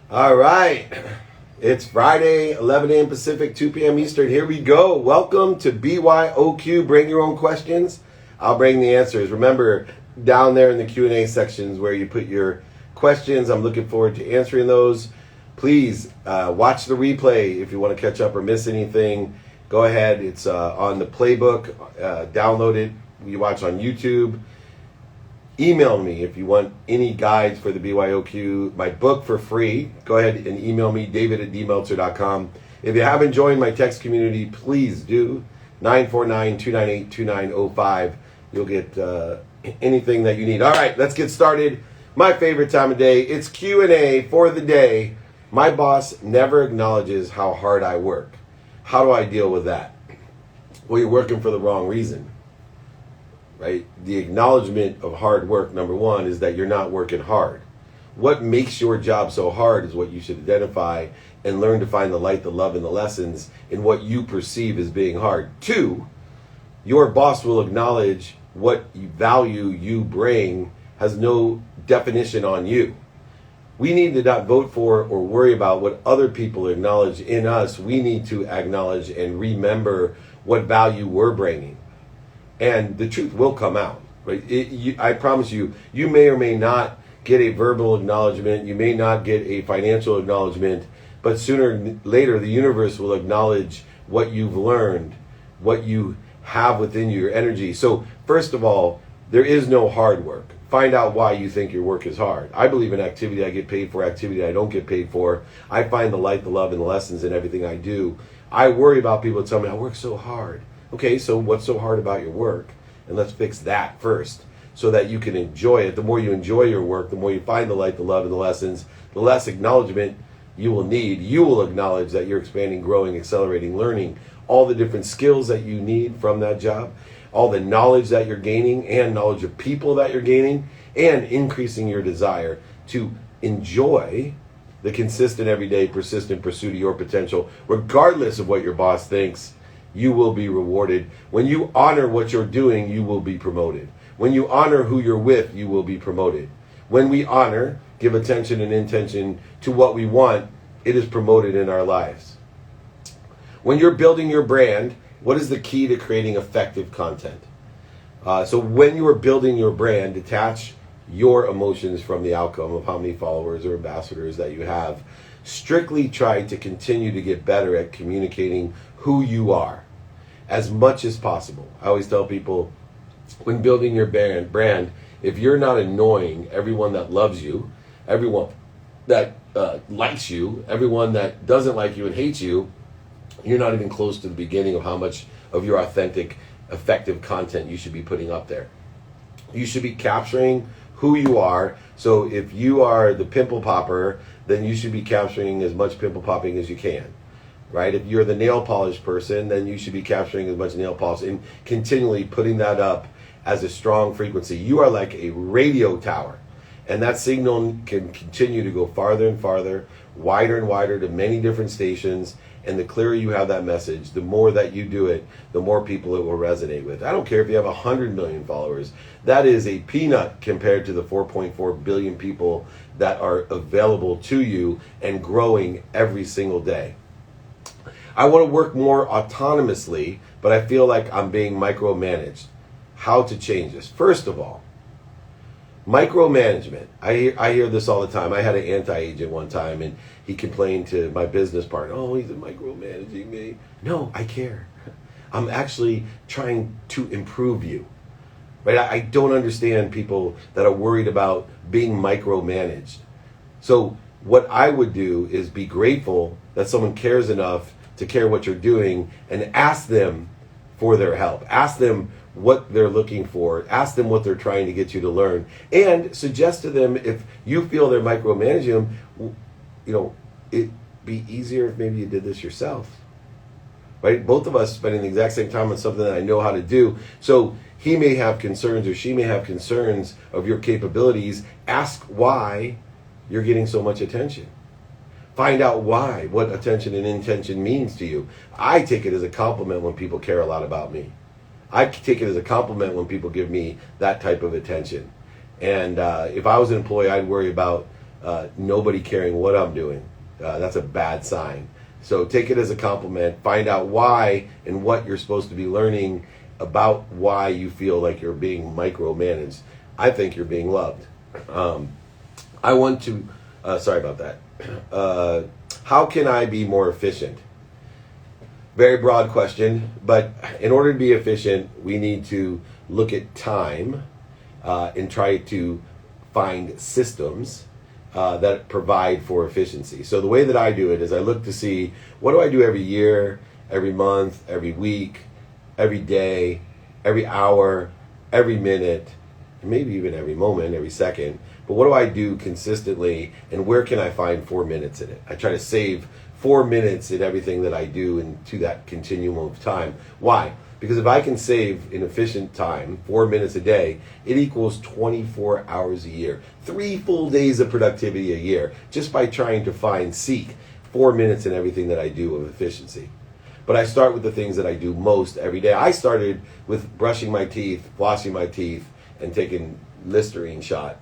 All right. It's Friday, 11 a.m. Pacific, 2 p.m. Eastern. Here we go. Welcome to byoq. Bring your own questions. I'll bring the answers. Remember, down there in the Q&A sections where you put your questions, I'm looking forward to answering those. Please watch the replay if you want to catch up or miss anything. Go ahead. It's on the playbook. Download it. You watch on YouTube. Email me if you want any guides for the byoq, my book for free. Go ahead and email me, david@dmeltzer.com. If you haven't joined my text community, please do. 949-298-2905. You'll get anything that you need. All right, let's get started. My favorite time of day. It's Q&A for the day. My boss never acknowledges how hard I work. How do I deal with that? Well, you're working for the wrong reason. Right? The acknowledgement of hard work, number one, is that you're not working hard. What makes your job so hard is what you should identify and learn to find the light, the love, and the lessons in what you perceive as being hard. Two, your boss will acknowledge what value you bring has no definition on you. We need to not vote for or worry about what other people acknowledge in us. We need to acknowledge and remember what value we're bringing. And the truth will come out, right? I promise you, you may or may not get a verbal acknowledgement. You may not get a financial acknowledgement, but sooner or later, the universe will acknowledge what you've learned, what you have within you, your energy. So first of all, there is no hard work. Find out why you think your work is hard. I believe in activity I get paid for, activity I don't get paid for. I find the light, the love, and the lessons in everything I do. I worry about people that tell me I work so hard. Okay, so what's so hard about your work? And let's fix that first so that you can enjoy it. The more you enjoy your work, the more you find the light, the love, and the lessons, the less acknowledgement you will need. You will acknowledge that you're expanding, growing, accelerating, learning all the different skills that you need from that job, all the knowledge that you're gaining and knowledge of people that you're gaining, and increasing your desire to enjoy the consistent, everyday, persistent pursuit of your potential, regardless of what your boss thinks. You will be rewarded. When you honor what you're doing, you will be promoted. When you honor who you're with, you will be promoted. When we honor, give attention and intention to what we want, it is promoted in our lives. When you're building your brand, what is the key to creating effective content? So when you are building your brand, detach your emotions from the outcome of how many followers or ambassadors that you have. Strictly try to continue to get better at communicating who you are as much as possible. I always tell people, when building your brand, if you're not annoying everyone that loves you, everyone that likes you, everyone that doesn't like you and hates you, you're not even close to the beginning of how much of your authentic, effective content you should be putting up there. You should be capturing who you are. So if you are the pimple popper, then you should be capturing as much pimple popping as you can. Right? If you're the nail polish person, then you should be capturing as much nail polish and continually putting that up as a strong frequency. You are like a radio tower, and that signal can continue to go farther and farther, wider and wider to many different stations. And the clearer you have that message, the more that you do it, the more people it will resonate with. I don't care if you have 100 million followers. That is a peanut compared to the 4.4 billion people that are available to you and growing every single day. I want to work more autonomously, but I feel like I'm being micromanaged. How to change this? First of all, micromanagement. I hear this all the time. I had an anti-agent one time, and he complained to my business partner, oh, he's micromanaging me. No, I care. I'm actually trying to improve you. Right? I don't understand people that are worried about being micromanaged. So what I would do is be grateful that someone cares enough to care what you're doing and ask them for their help. Ask them what they're looking for. Ask them what they're trying to get you to learn. And suggest to them, if you feel they're micromanaging them, it'd be easier if maybe you did this yourself. Right? Both of us spending the exact same time on something that I know how to do. So he may have concerns or she may have concerns of your capabilities. Ask why you're getting so much attention. Find out why, what attention and intention means to you. I take it as a compliment when people care a lot about me. I take it as a compliment when people give me that type of attention. And if I was an employee, I'd worry about nobody caring what I'm doing. That's a bad sign. So take it as a compliment. Find out why and what you're supposed to be learning about why you feel like you're being micromanaged. I think you're being loved. I want to, sorry about that. How can I be more efficient? Very broad question, but in order to be efficient, we need to look at time and try to find systems that provide for efficiency. So the way that I do it is I look to see, what do I do every year, every month, every week, every day, every hour, every minute, maybe even every moment, every second. But what do I do consistently, and where can I find 4 minutes in it? I try to save 4 minutes in everything that I do into that continuum of time. Why? Because if I can save in efficient time, 4 minutes a day, it equals 24 hours a year. 3 full days of productivity a year, just by trying to seek 4 minutes in everything that I do of efficiency. But I start with the things that I do most every day. I started with brushing my teeth, flossing my teeth, and taking Listerine shot.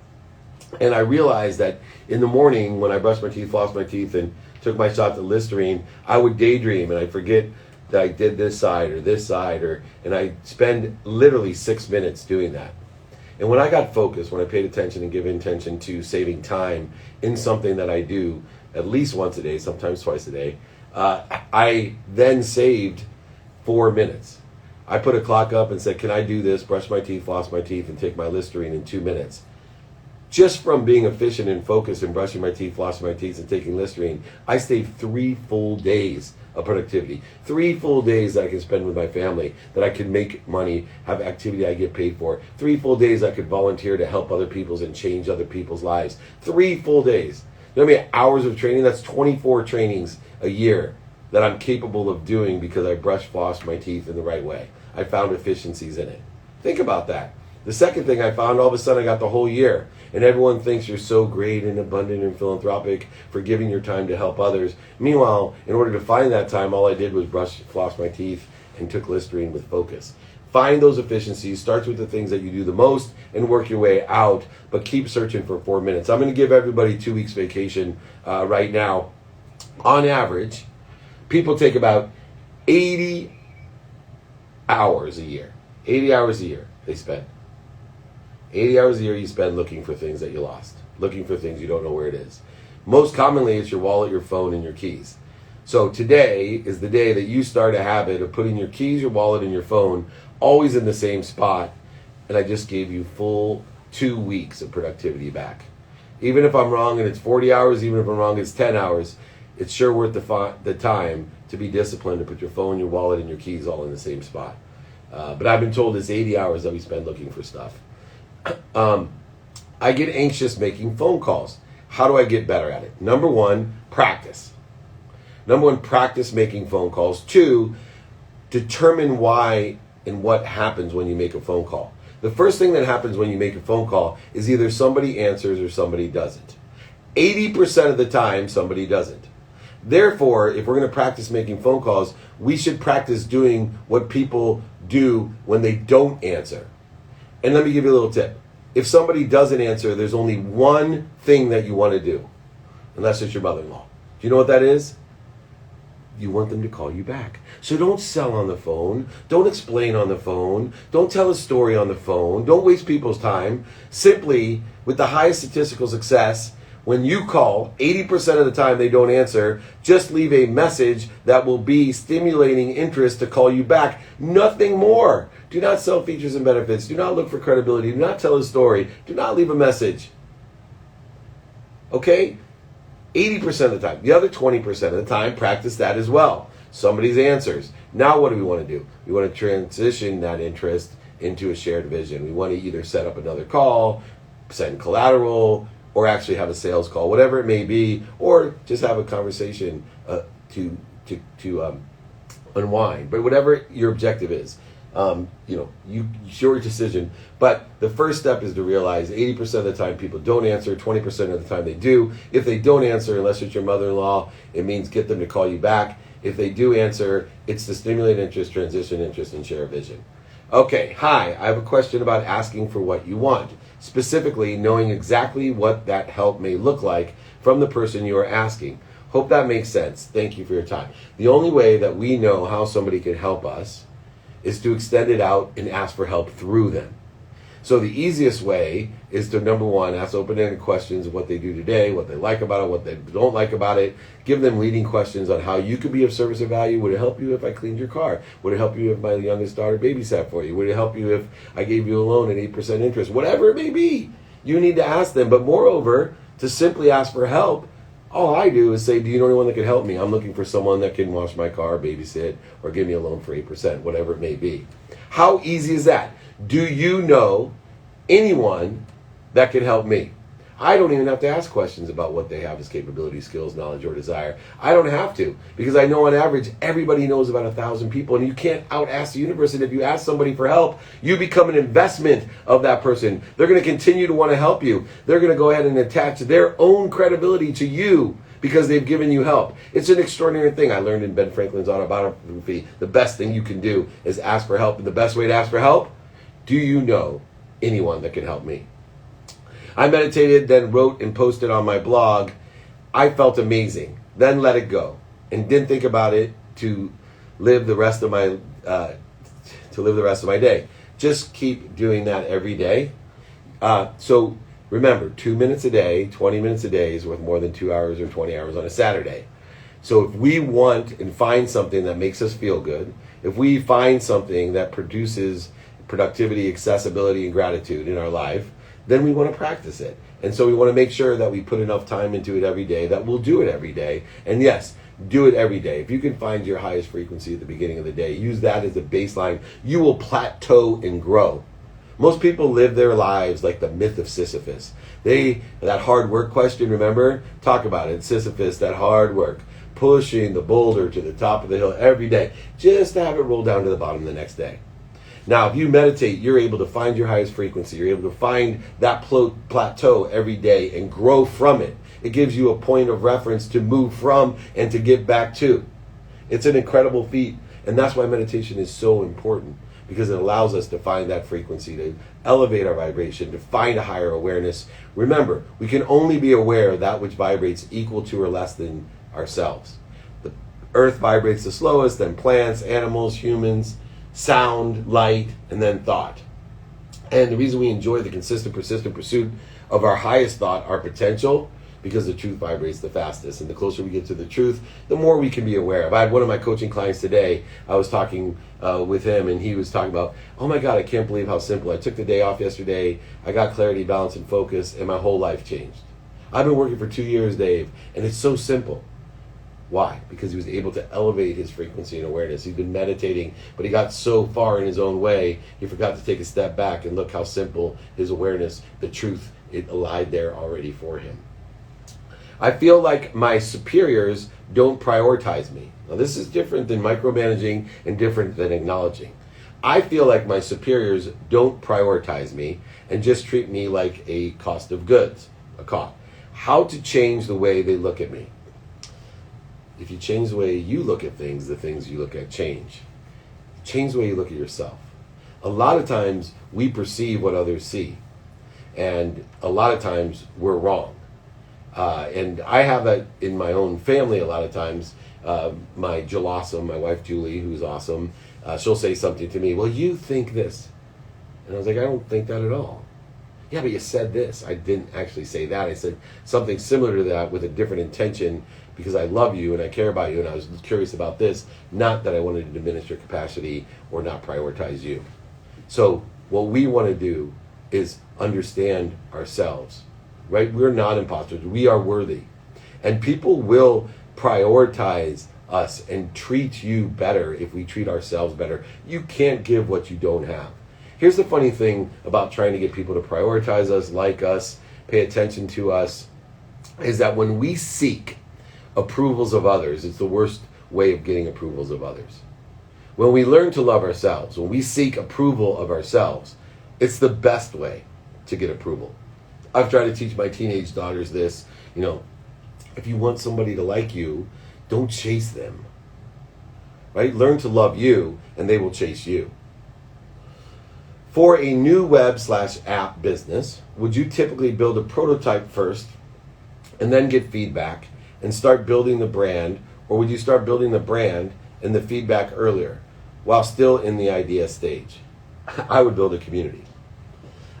And I realized that in the morning when I brushed my teeth, flossed my teeth, and took my shot to Listerine, I would daydream and I'd forget that I did this side, and I spend literally 6 minutes doing that. And when I got focused, when I paid attention and give attention to saving time in something that I do at least once a day, sometimes twice a day, I then saved 4 minutes. I put a clock up and said, can I do this, brush my teeth, floss my teeth, and take my Listerine in 2 minutes? Just from being efficient and focused and brushing my teeth, flossing my teeth, and taking Listerine, I saved 3 full days of productivity. 3 full days that I can spend with my family, that I can make money, have activity I get paid for. 3 full days I could volunteer to help other people and change other people's lives. 3 full days. You know how many hours of training? That's 24 trainings a year that I'm capable of doing because I brush, floss my teeth in the right way. I found efficiencies in it. Think about that. The second thing I found, all of a sudden I got the whole year. And everyone thinks you're so great and abundant and philanthropic for giving your time to help others. Meanwhile, in order to find that time, all I did was brush, floss my teeth, and took Listerine with focus. Find those efficiencies. Start with the things that you do the most and work your way out, but keep searching for 4 minutes. I'm going to give everybody 2 weeks vacation right now. On average, people take about 80 hours a year. 80 hours a year they spend. 80 hours a year you spend looking for things that you lost, looking for things you don't know where it is. Most commonly, it's your wallet, your phone, and your keys. So today is the day that you start a habit of putting your keys, your wallet, and your phone always in the same spot. And I just gave you full 2 weeks of productivity back. Even if I'm wrong and it's 40 hours, even if I'm wrong it's 10 hours, it's sure worth the time to be disciplined to put your phone, your wallet, and your keys all in the same spot. But I've been told it's 80 hours that we spend looking for stuff. I get anxious making phone calls. How do I get better at it? Number 1, practice. Number 1, practice making phone calls. 2, determine why and what happens when you make a phone call. The first thing that happens when you make a phone call is either somebody answers or somebody doesn't. 80% of the time, somebody doesn't. Therefore, if we're going to practice making phone calls, we should practice doing what people do when they don't answer. And let me give you a little tip. If somebody doesn't answer, there's only one thing that you want to do, unless it's your mother-in-law. Do you know what that is? You want them to call you back. So don't sell on the phone. Don't explain on the phone. Don't tell a story on the phone. Don't waste people's time. Simply, with the highest statistical success, when you call, 80% of the time they don't answer, just leave a message that will be stimulating interest to call you back. Nothing more. Do not sell features and benefits. Do not look for credibility. Do not tell a story. Do not leave a message. Okay? 80% of the time. The other 20% of the time, practice that as well. Somebody's answers. Now what do we want to do? We want to transition that interest into a shared vision. We want to either set up another call, send collateral, or actually have a sales call, whatever it may be, or just have a conversation to unwind. But whatever your objective is, it's your decision. But the first step is to realize 80% of the time people don't answer, 20% of the time they do. If they don't answer, unless it's your mother-in-law, it means get them to call you back. If they do answer, it's to stimulate interest, transition interest, and share a vision. Okay, hi, I have a question about asking for what you want. specifically knowing exactly what that help may look like from the person you are asking. Hope that makes sense. Thank you for your time. The only way that we know how somebody can help us is to extend it out and ask for help through them. So the easiest way is to, number one, ask open-ended questions of what they do today, what they like about it, what they don't like about it. Give them leading questions on how you could be of service or value. Would it help you if I cleaned your car? Would it help you if my youngest daughter babysat for you? Would it help you if I gave you a loan at 8% interest? Whatever it may be, you need to ask them. But moreover, to simply ask for help, all I do is say, do you know anyone that can help me? I'm looking for someone that can wash my car, babysit, or give me a loan for 8%, whatever it may be. How easy is that? Do you know anyone that can help me? I don't even have to ask questions about what they have as capabilities, skills, knowledge, or desire. I don't have to, because I know on average everybody knows about 1,000 people, and you can't out-ask the universe. And if you ask somebody for help, you become an investment of that person. They're going to continue to want to help you. They're going to go ahead and attach their own credibility to you because they've given you help. It's an extraordinary thing. I learned in Ben Franklin's autobiography, the best thing you can do is ask for help. And the best way to ask for help, do you know anyone that can help me? I meditated, then wrote and posted on my blog. I felt amazing, then let it go, and didn't think about it to live the rest of my day. Just keep doing that every day. So remember, 2 minutes a day, 20 minutes a day is worth more than 2 hours or 20 hours on a Saturday. So if we want and find something that makes us feel good, if we find something that produces productivity, accessibility, and gratitude in our life, then we want to practice it. And so we want to make sure that we put enough time into it every day, that we'll do it every day. And yes, do it every day. If you can find your highest frequency at the beginning of the day, use that as a baseline, you will plateau and grow. Most people live their lives like the myth of Sisyphus. That hard work question, remember? Talk about it. Sisyphus, that hard work, pushing the boulder to the top of the hill every day, just to have it roll down to the bottom the next day. Now, if you meditate, you're able to find your highest frequency. You're able to find that plateau every day and grow from it. It gives you a point of reference to move from and to get back to. It's an incredible feat. And that's why meditation is so important, because it allows us to find that frequency, to elevate our vibration, to find a higher awareness. Remember, we can only be aware of that which vibrates equal to or less than ourselves. The earth vibrates the slowest, then plants, animals, humans, sound, light, and then thought. And the reason we enjoy the consistent, persistent pursuit of our highest thought, our potential, because the truth vibrates the fastest. And the closer we get to the truth, the more we can be aware of. I had one of my coaching clients today. I was talking with him, and he was talking about, oh my God, I can't believe how simple. I took the day off yesterday. I got clarity, balance, and focus, and my whole life changed. I've been working for 2 years, Dave, and it's so simple. Why? Because he was able to elevate his frequency and awareness. He's been meditating, but he got so far in his own way, he forgot to take a step back and look how simple his awareness, the truth, it lied there already for him. I feel like my superiors don't prioritize me. Now, this is different than micromanaging and different than acknowledging. I feel like my superiors don't prioritize me and just treat me like a cost of goods, a cost. How to change the way they look at me? If you change the way you look at things, the things you look at change. Change the way you look at yourself. A lot of times we perceive what others see, and a lot of times we're wrong. And I have that in my own family a lot of times. My Jill Awesome, my wife Julie, who's awesome, she'll say something to me, well, you think this. And I was like, I don't think that at all. Yeah, but you said this. I didn't actually say that. I said something similar to that with a different intention, because I love you and I care about you and I was curious about this, not that I wanted to diminish your capacity or not prioritize you. So what we want to do is understand ourselves, right? We're not imposters. We are worthy. And people will prioritize us and treat you better if we treat ourselves better. You can't give what you don't have. Here's the funny thing about trying to get people to prioritize us, like us, pay attention to us, is that when we seek approvals of others, it's the worst way of getting approvals of others. When we learn to love ourselves, when we seek approval of ourselves, it's the best way to get approval. I've tried to teach my teenage daughters this, if you want somebody to like you, don't chase them, right? Learn to love you and they will chase you. For a new web/app business, would you typically build a prototype first and then get feedback and start building the brand, or would you start building the brand and the feedback earlier while still in the idea stage? I would build a community.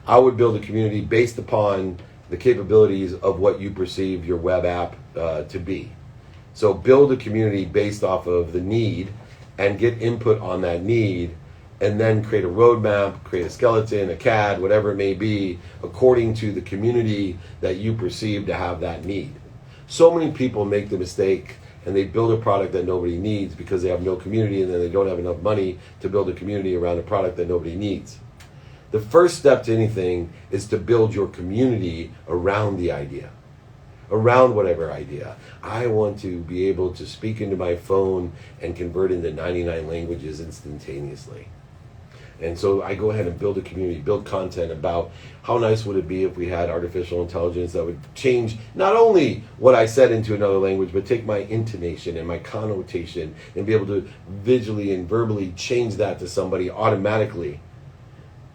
I would build a community based upon the capabilities of what you perceive your web app to be. So build a community based off of the need and get input on that need, and then create a roadmap, create a skeleton, a CAD, whatever it may be, according to the community that you perceive to have that need. So many people make the mistake and they build a product that nobody needs because they have no community, and then they don't have enough money to build a community around a product that nobody needs. The first step to anything is to build your community around the idea, around whatever idea. I want to be able to speak into my phone and convert into 99 languages instantaneously. And so I go ahead and build a community, build content about how nice would it be if we had artificial intelligence that would change not only what I said into another language, but take my intonation and my connotation and be able to visually and verbally change that to somebody automatically.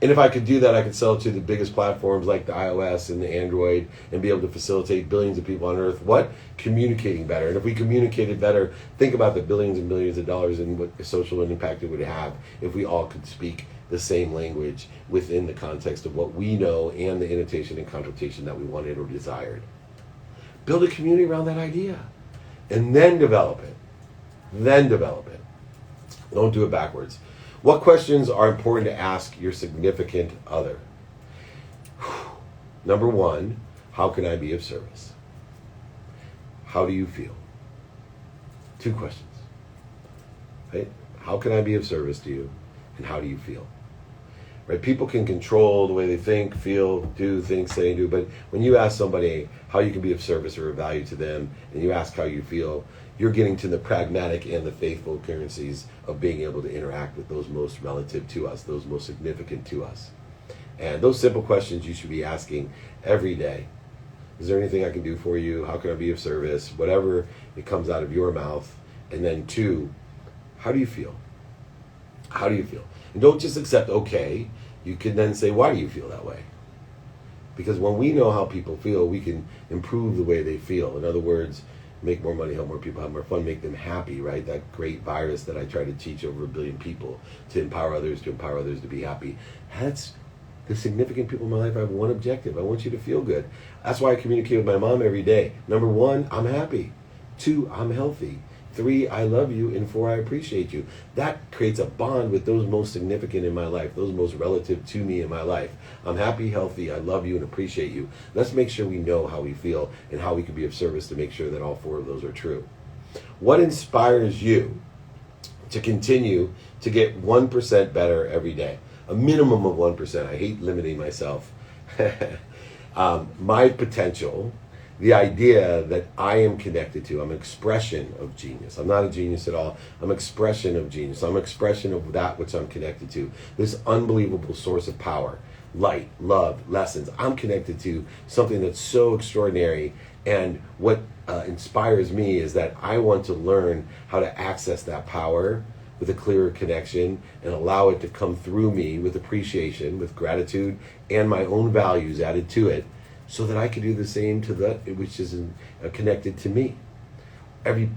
And if I could do that, I could sell it to the biggest platforms like the iOS and the Android and be able to facilitate billions of people on Earth. What? Communicating better. And if we communicated better, think about the billions and billions of dollars and what social impact it would have if we all could speak the same language within the context of what we know and the annotation and connotation that we wanted or desired. Build a community around that idea and then develop it. Then develop it. Don't do it backwards. What questions are important to ask your significant other? Number one, how can I be of service? How do you feel? 2 questions. Right? How can I be of service to you? And how do you feel? Right? People can control the way they think, feel, do things, say, and do, but when you ask somebody how you can be of service or of value to them, and you ask how you feel, you're getting to the pragmatic and the faithful currencies of being able to interact with those most relative to us, those most significant to us. And those simple questions you should be asking every day. Is there anything I can do for you? How can I be of service? Whatever it comes out of your mouth. And then 2, how do you feel? How do you feel? And don't just accept okay. You can then say, why do you feel that way? Because when we know how people feel, we can improve the way they feel. In other words, make more money, help more people, have more fun, make them happy, right? That great virus that I try to teach over 1 billion people to empower others to be happy. That's the significant people in my life. I have one objective. I want you to feel good. That's why I communicate with my mom every day. Number 1, I'm happy. 2, I'm healthy. 3, I love you. And 4, I appreciate you. That creates a bond with those most significant in my life, those most relative to me in my life. I'm happy, healthy, I love you, and appreciate you. Let's make sure we know how we feel and how we can be of service to make sure that all 4 of those are true. What inspires you to continue to get 1% better every day? A minimum of 1%. I hate limiting myself. My potential, the idea that I am connected to, I'm an expression of genius. I'm not a genius at all. I'm an expression of genius. I'm an expression of that which I'm connected to. This unbelievable source of power, light, love, lessons. I'm connected to something that's so extraordinary. And what inspires me is that I want to learn how to access that power with a clearer connection and allow it to come through me with appreciation, with gratitude, and my own values added to it, so that I can do the same to that which is connected to me. Every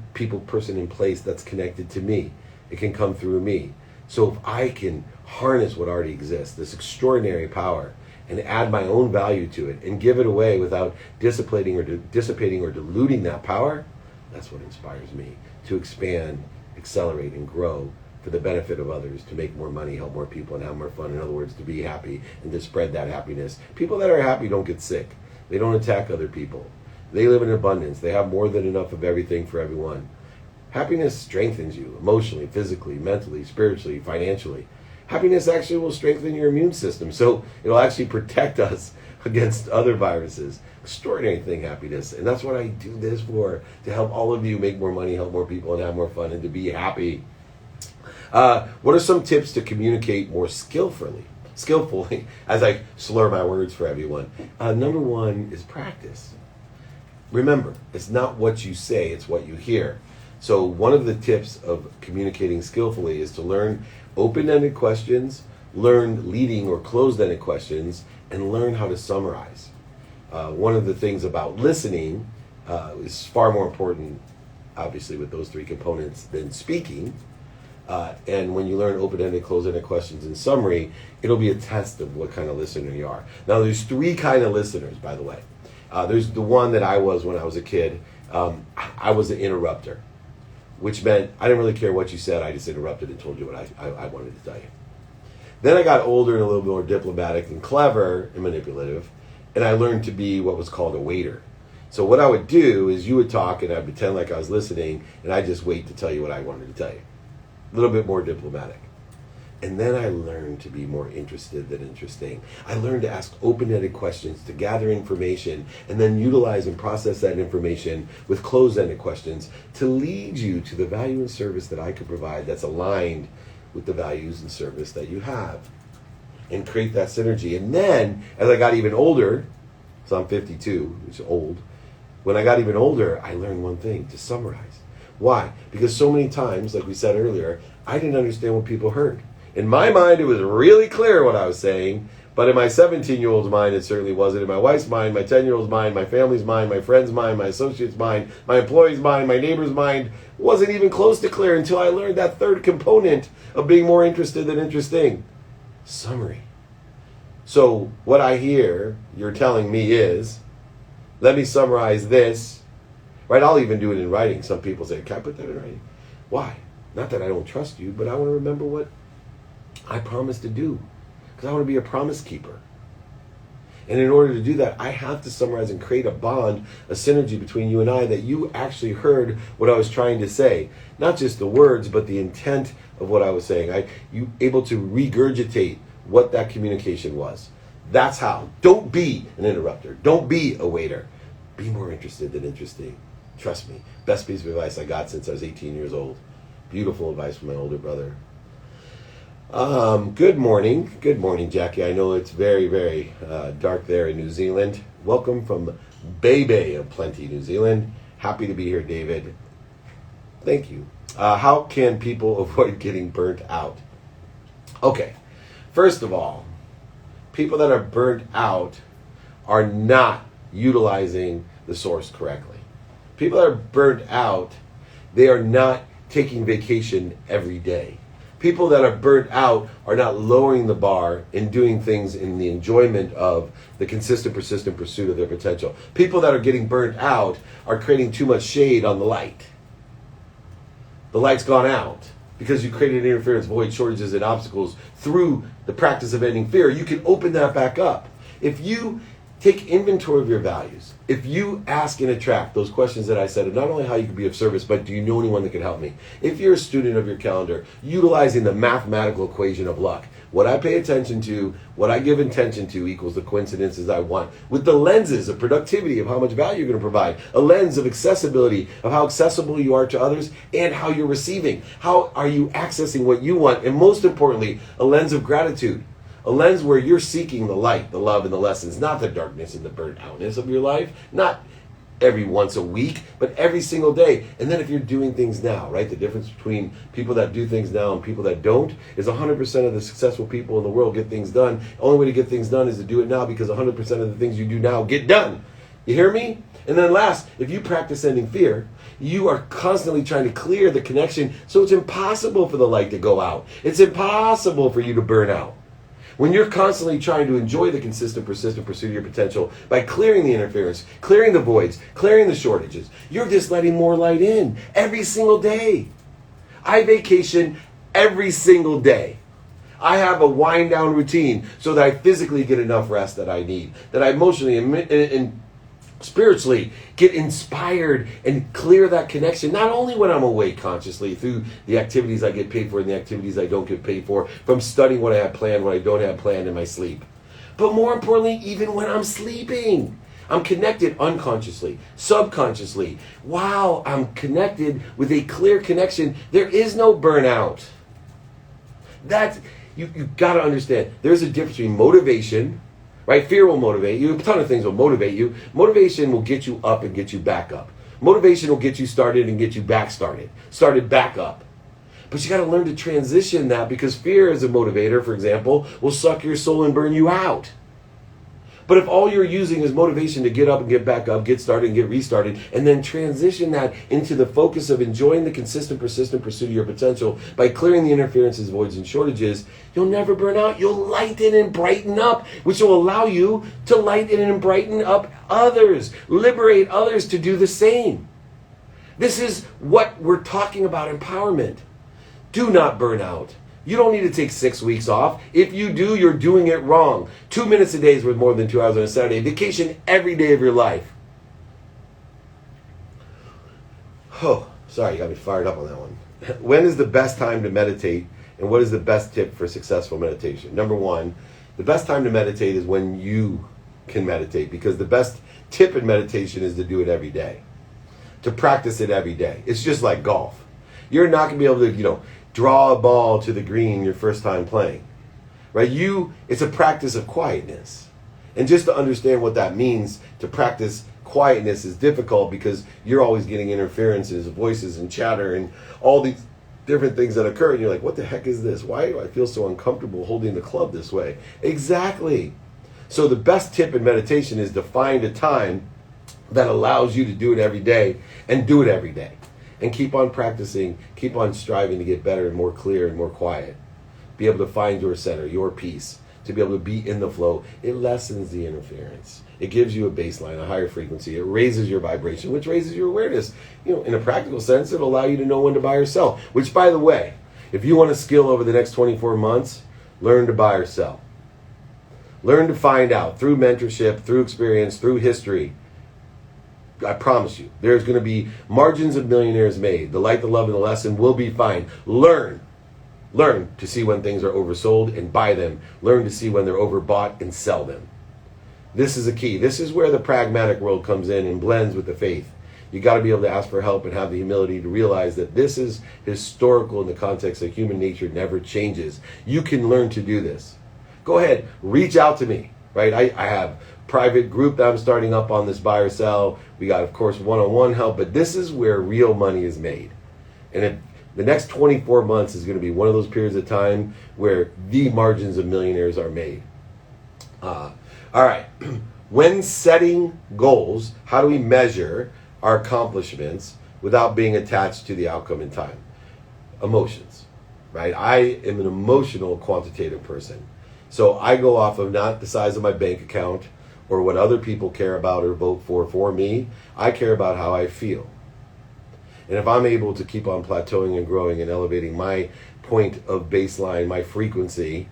person in place that's connected to me, it can come through me. So if I can harness what already exists, this extraordinary power, and add my own value to it and give it away without dissipating or diluting that power, that's what inspires me to expand, accelerate, and grow for the benefit of others, to make more money, help more people, and have more fun. In other words, to be happy and to spread that happiness. People that are happy don't get sick. They don't attack other people. They live in abundance. They have more than enough of everything for everyone. Happiness strengthens you emotionally, physically, mentally, spiritually, financially. Happiness actually will strengthen your immune system, so it'll actually protect us against other viruses. Extraordinary thing, happiness. And that's what I do this for, to help all of you make more money, help more people, and have more fun, and to be happy. What are some tips to communicate more skillfully, as I slur my words for everyone? Number 1 is practice. Remember, it's not what you say, it's what you hear. So one of the tips of communicating skillfully is to learn open-ended questions learn leading or closed-ended questions, and learn how to summarize. One of the things about listening is far more important, obviously, with those three components than speaking. And when you learn open-ended, closed-ended questions in summary, it'll be a test of what kind of listener you are. Now, there's three kind of listeners, by the way. There's the one that I was when I was a kid. I was an interrupter, which meant I didn't really care what you said. I just interrupted and told you what I wanted to tell you. Then I got older and a little bit more diplomatic and clever and manipulative, and I learned to be what was called a waiter. So what I would do is you would talk, and I'd pretend like I was listening, and I'd just wait to tell you what I wanted to tell you. A little bit more diplomatic. And then I learned to be more interested than interesting. I learned to ask open-ended questions, to gather information, and then utilize and process that information with closed-ended questions to lead you to the value and service that I could provide that's aligned with the values and service that you have, and create that synergy. And then, as I got even older, so I'm 52, which is old, when I got even older, I learned one thing: to summarize. Why? Because so many times, like we said earlier, I didn't understand what people heard. In my mind, it was really clear what I was saying, but in my 17-year-old's mind, it certainly wasn't. In my wife's mind, my 10-year-old's mind, my family's mind, my friend's mind, my associate's mind, my employee's mind, my neighbor's mind, wasn't even close to clear until I learned that third component of being more interested than interesting: summary. So what I hear you're telling me is, let me summarize this. Right? I'll even do it in writing. Some people say, can I put that in writing? Why? Not that I don't trust you, but I want to remember what I promised to do, because I want to be a promise keeper. And in order to do that, I have to summarize and create a bond, a synergy between you and I, that you actually heard what I was trying to say. Not just the words, but the intent of what I was saying. You able to regurgitate what that communication was. That's how. Don't be an interrupter. Don't be a waiter. Be more interested than interesting. Trust me. Best piece of advice I got since I was 18 years old. Beautiful advice from my older brother. Good morning. Good morning, Jackie. I know it's very, very dark there in New Zealand. Welcome from Bay of Plenty, New Zealand. Happy to be here, David. Thank you. How can people avoid getting burnt out? Okay. First of all, people that are burnt out are not utilizing the source correctly. People that are burnt out, they are not taking vacation every day. People that are burnt out are not lowering the bar and doing things in the enjoyment of the consistent, persistent pursuit of their potential. People that are getting burnt out are creating too much shade on the light. The light's gone out because you created interference, void, shortages, and obstacles through the practice of ending fear. You can open that back up. If you take inventory of your values, if you ask and attract those questions that I said, and not only how you can be of service, but do you know anyone that can help me? If you're a student of your calendar, utilizing the mathematical equation of luck, what I pay attention to, what I give intention to equals the coincidences I want, with the lenses of productivity, of how much value you're going to provide, a lens of accessibility, of how accessible you are to others, and how you're receiving. How are you accessing what you want? And most importantly, a lens of gratitude. A lens where you're seeking the light, the love, and the lessons, not the darkness and the burnt outness of your life, not every once a week, but every single day. And then if you're doing things now, right, the difference between people that do things now and people that don't is 100% of the successful people in the world get things done. The only way to get things done is to do it now, because 100% of the things you do now get done. You hear me? And then last, if you practice ending fear, you are constantly trying to clear the connection, so it's impossible for the light to go out. It's impossible for you to burn out. When you're constantly trying to enjoy the consistent, persistent pursuit of your potential by clearing the interference, clearing the voids, clearing the shortages, you're just letting more light in every single day. I vacation every single day. I have a wind down routine so that I physically get enough rest that I need, that I emotionally and spiritually get inspired and clear that connection, not only when I'm awake consciously through the activities I get paid for and the activities I don't get paid for, from studying what I have planned, what I don't have planned in my sleep, but more importantly, even when I'm sleeping. I'm connected unconsciously, subconsciously. Wow, I'm connected with a clear connection. There is no burnout. That's, you've got to understand, there's a difference between motivation. Right? Fear will motivate you. A ton of things will motivate you. Motivation will get you up and get you back up. Motivation will get you started and get you back started. Started back up. But you got to learn to transition that, because fear as a motivator, for example, will suck your soul and burn you out. But if all you're using is motivation to get up and get back up, get started and get restarted, and then transition that into the focus of enjoying the consistent, persistent pursuit of your potential by clearing the interferences, voids, and shortages, you'll never burn out. You'll lighten and brighten up, which will allow you to lighten and brighten up others, liberate others to do the same. This is what we're talking about, empowerment. Do not burn out. You don't need to take 6 weeks off. If you do, you're doing it wrong. 2 minutes a day is worth more than 2 hours on a Saturday. Vacation every day of your life. Oh, sorry, you got me fired up on that one. When is the best time to meditate, and what is the best tip for successful meditation? Number one, the best time to meditate is when you can meditate, because the best tip in meditation is to do it every day, to practice it every day. It's just like golf. You're not going to be able to, draw a ball to the green your first time playing, right? It's a practice of quietness. And just to understand what that means, to practice quietness is difficult because you're always getting interferences, voices and chatter and all these different things that occur. And you're like, what the heck is this? Why do I feel so uncomfortable holding the club this way? Exactly. So the best tip in meditation is to find a time that allows you to do it every day, and do it every day. And keep on practicing, keep on striving to get better and more clear and more quiet. Be able to find your center, your peace, to be able to be in the flow. It lessens the interference. It gives you a baseline, a higher frequency. It raises your vibration, which raises your awareness. In a practical sense, it'll allow you to know when to buy or sell. Which, by the way, if you want a skill over the next 24 months, learn to buy or sell. Learn to find out through mentorship, through experience, through history. I promise you, there's going to be margins of millionaires made. The light, the love, and the lesson will be fine. Learn to see when things are oversold and buy them. Learn to see when they're overbought and sell them. This is a key. This is where the pragmatic world comes in and blends with the faith. You got to be able to ask for help and have the humility to realize that this is historical in the context that human nature never changes. You can learn to do this. Go ahead, reach out to me, right? I have private group that I'm starting up on this buy or sell. We got, of course, one-on-one help, but this is where real money is made. And if the next 24 months is going to be one of those periods of time where the margins of millionaires are made. All right. When setting goals, how do we measure our accomplishments without being attached to the outcome in time? Emotions, right? I am an emotional quantitative person. So I go off of not the size of my bank account or what other people care about or vote for me. I care about how I feel. And if I'm able to keep on plateauing and growing and elevating my point of baseline, my frequency,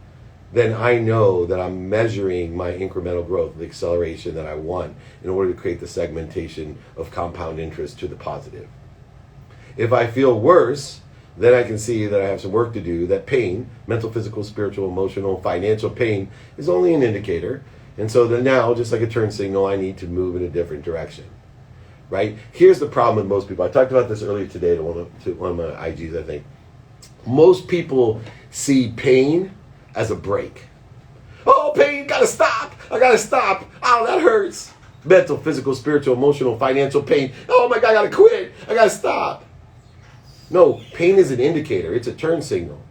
then I know that I'm measuring my incremental growth, the acceleration that I want in order to create the segmentation of compound interest to the positive. If I feel worse, then I can see that I have some work to do, that pain, mental, physical, spiritual, emotional, financial pain, is only an indicator. And so then now, just like a turn signal, I need to move in a different direction, right? Here's the problem with most people. I talked about this earlier today to one of my IGs, I think. Most people see pain as a break. Oh, pain, gotta stop. I gotta stop. Oh, that hurts. Mental, physical, spiritual, emotional, financial pain. Oh my God, I gotta quit. I gotta stop. No, pain is an indicator. It's a turn signal.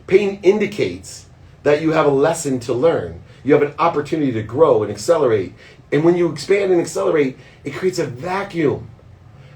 Pain indicates that you have a lesson to learn. You have an opportunity to grow and accelerate. And when you expand and accelerate, it creates a vacuum,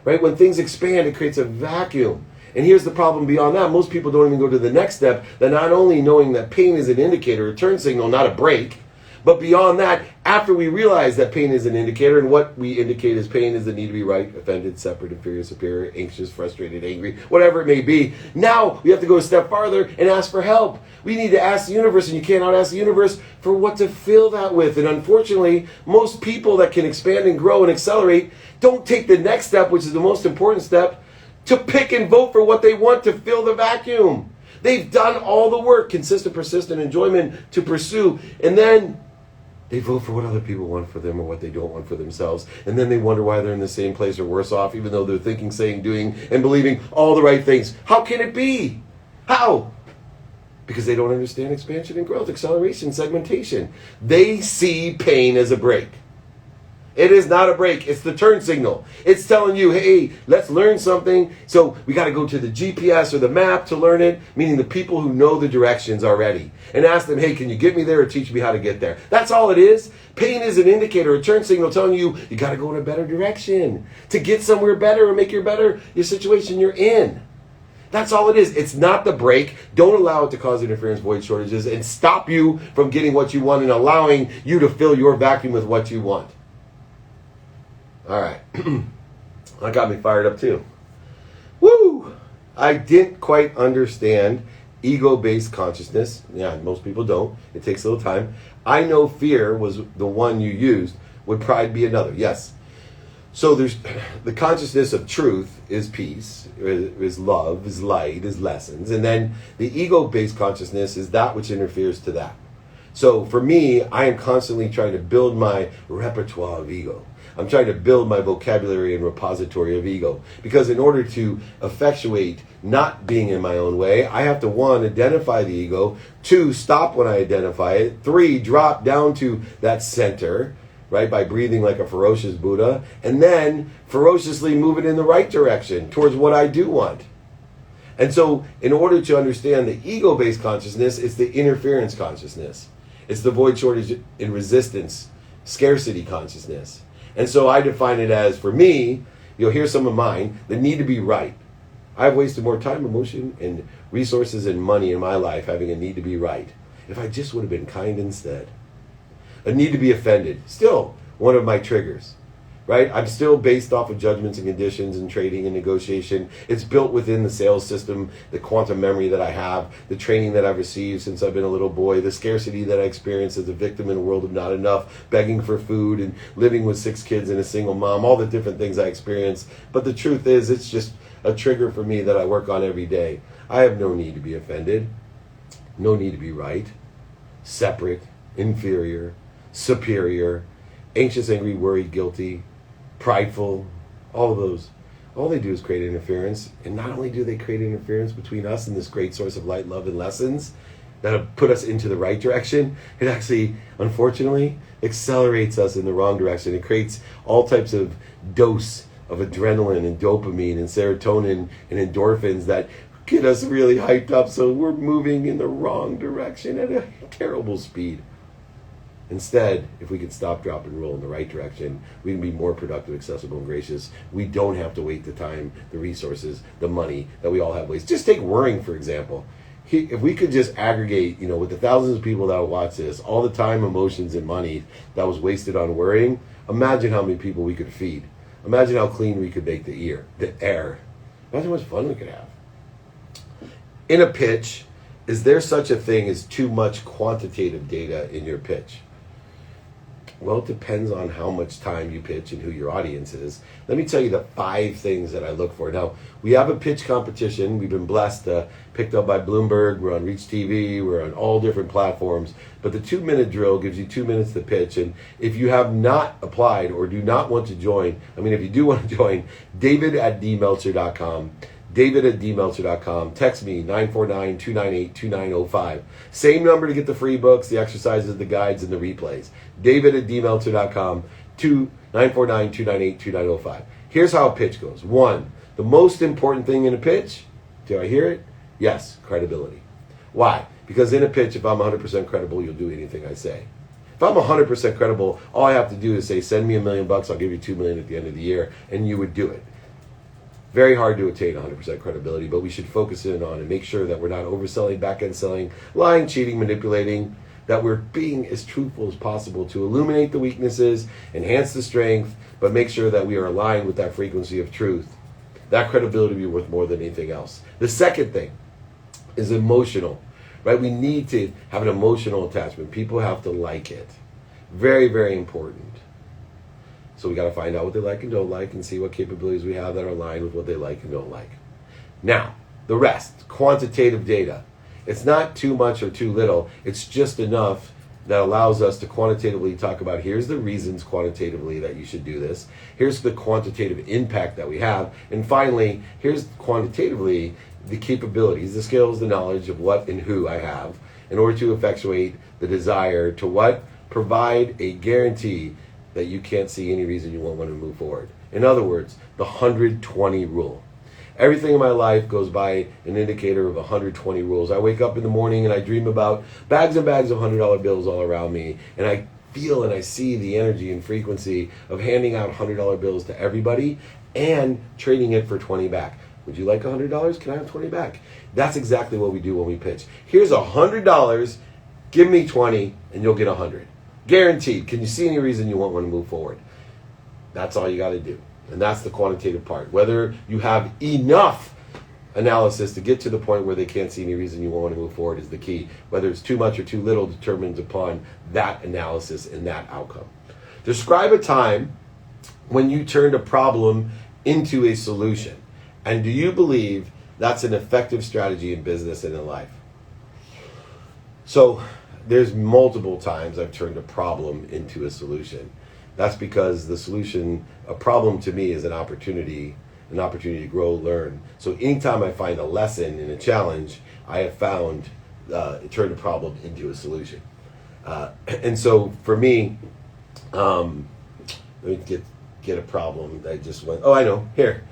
right? When things expand, it creates a vacuum. And here's the problem beyond that. Most people don't even go to the next step. That not only knowing that pain is an indicator, a turn signal, not a break, but beyond that, after we realize that pain is an indicator, and what we indicate as pain is the need to be right, offended, separate, inferior, superior, anxious, frustrated, angry, whatever it may be. Now we have to go a step farther and ask for help. We need to ask the universe, and you cannot ask the universe for what to fill that with. And unfortunately, most people that can expand and grow and accelerate don't take the next step, which is the most important step, to pick and vote for what they want to fill the vacuum. They've done all the work, consistent, persistent enjoyment to pursue, and then they vote for what other people want for them or what they don't want for themselves. And then they wonder why they're in the same place or worse off, even though they're thinking, saying, doing, and believing all the right things. How can it be? How? Because they don't understand expansion and growth, acceleration, segmentation. They see pain as a break. It is not a break. It's the turn signal. It's telling you, hey, let's learn something. So we got to go to the GPS or the map to learn it, meaning the people who know the directions already, and ask them, hey, can you get me there or teach me how to get there? That's all it is. Pain is an indicator, a turn signal telling you, you got to go in a better direction to get somewhere better or make your situation you're in. That's all it is. It's not the break. Don't allow it to cause interference, void shortages, and stop you from getting what you want and allowing you to fill your vacuum with what you want. All right. That got me fired up too. Woo! I didn't quite understand ego-based consciousness. Yeah, most people don't. It takes a little time. I know fear was the one you used. Would pride be another? Yes. So there's the consciousness of truth is peace, is love, is light, is lessons. And then the ego-based consciousness is that which interferes to that. So for me, I am constantly trying to build my repertoire of ego. I'm trying to build my vocabulary and repository of ego. Because in order to effectuate not being in my own way, I have to, 1, identify the ego, 2, stop when I identify it, 3, drop down to that center, right, by breathing like a ferocious Buddha, and then ferociously move it in the right direction towards what I do want. And so in order to understand the ego-based consciousness, it's the interference consciousness. It's the void shortage and resistance, scarcity consciousness. And so I define it as, for me, here's some of mine, the need to be right. I've wasted more time, emotion, and resources and money in my life having a need to be right. If I just would have been kind instead. A need to be offended, still one of my triggers, right? I'm still based off of judgments and conditions and trading and negotiation. It's built within the sales system, the quantum memory that I have, the training that I've received since I've been a little boy, the scarcity that I experienced as a victim in a world of not enough, begging for food and living with 6 kids and a single mom, all the different things I experienced. But the truth is, it's just a trigger for me that I work on every day. I have no need to be offended, no need to be right, separate, inferior, superior, anxious, angry, worried, guilty, prideful, all of those. All they do is create interference. And not only do they create interference between us and this great source of light, love, and lessons that have put us into the right direction, it actually, unfortunately, accelerates us in the wrong direction. It creates all types of dose of adrenaline and dopamine and serotonin and endorphins that get us really hyped up, so we're moving in the wrong direction at a terrible speed. Instead, if we could stop, drop, and roll in the right direction, we can be more productive, accessible, and gracious. We don't have to wait the time, the resources, the money that we all have wasted. Just take worrying, for example. If we could just aggregate, with the thousands of people that will watch this, all the time, emotions, and money that was wasted on worrying, imagine how many people we could feed. Imagine how clean we could make the air. Imagine how much fun we could have. In a pitch, is there such a thing as too much quantitative data in your pitch? Well, it depends on how much time you pitch and who your audience is. Let me tell you the 5 things that I look for. Now, we have a pitch competition. We've been blessed, picked up by Bloomberg. We're on Reach TV. We're on all different platforms. But the 2-minute drill gives you 2 minutes to pitch. And if you have not applied or do not want to join, if you do want to join, david@dmeltzer.com. david@dmeltzer.com. Text me, 949-298-2905. Same number to get the free books, the exercises, the guides, and the replays. david@dmeltzer.com, 949-298-2905. Here's how a pitch goes. 1, the most important thing in a pitch, do I hear it? Yes, credibility. Why? Because in a pitch, if I'm 100% credible, you'll do anything I say. If I'm 100% credible, all I have to do is say, send me $1 million, I'll give you $2 million at the end of the year, and you would do it. Very hard to attain 100% credibility, but we should focus in on and make sure that we're not overselling, back-end selling, lying, cheating, manipulating, that we're being as truthful as possible to illuminate the weaknesses, enhance the strength, but make sure that we are aligned with that frequency of truth. That credibility will be worth more than anything else. The second thing is emotional, right? We need to have an emotional attachment. People have to like it. Very, very important. So we got to find out what they like and don't like and see what capabilities we have that are aligned with what they like and don't like. Now, the rest, quantitative data. It's not too much or too little. It's just enough that allows us to quantitatively talk about, here's the reasons quantitatively that you should do this. Here's the quantitative impact that we have. And finally, here's quantitatively the capabilities, the skills, the knowledge of what and who I have, in order to effectuate the desire to what? Provide a guarantee that you can't see any reason you won't want to move forward. In other words, the 120 rule. Everything in my life goes by an indicator of 120 rules. I wake up in the morning and I dream about bags and bags of $100 bills all around me, and I feel and I see the energy and frequency of handing out $100 bills to everybody and trading it for 20 back. Would you like $100? Can I have 20 back? That's exactly what we do when we pitch. Here's $100, give me 20, and you'll get 100. Guaranteed. Can you see any reason you won't want to move forward? That's all you got to do. And that's the quantitative part. Whether you have enough analysis to get to the point where they can't see any reason you won't want to move forward is the key. Whether it's too much or too little determines upon that analysis and that outcome. Describe a time when you turned a problem into a solution. And do you believe that's an effective strategy in business and in life? So there's multiple times I've turned a problem into a solution. That's because the solution, a problem to me is an opportunity to grow, learn. So anytime I find a lesson in a challenge, I have found it turned a problem into a solution. And so for me, let me get a problem that I just went, oh, I know, here.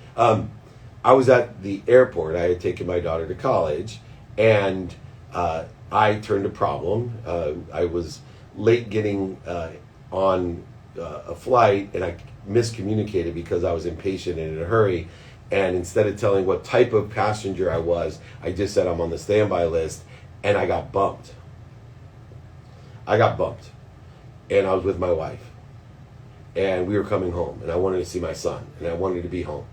I was at the airport. I had taken my daughter to college, and I turned a problem. I was late getting on a flight, and I miscommunicated because I was impatient and in a hurry. And instead of telling what type of passenger I was, I just said I'm on the standby list, and I got bumped. And I was with my wife, and we were coming home, and I wanted to see my son, and I wanted to be home.